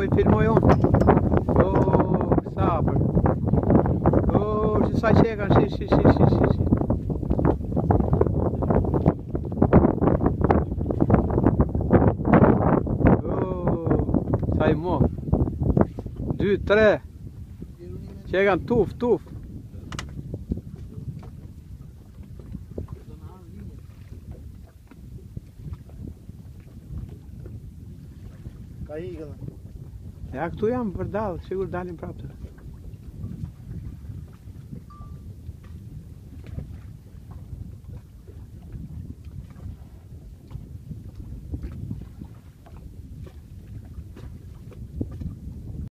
po i filmoj unë. Sapër. Sa që e kanë, shi. Sa i mo. 2, 3. Që e kanë tuf. Ka ikën. Ja, këtu jam për dalë, sigur dalim prapë.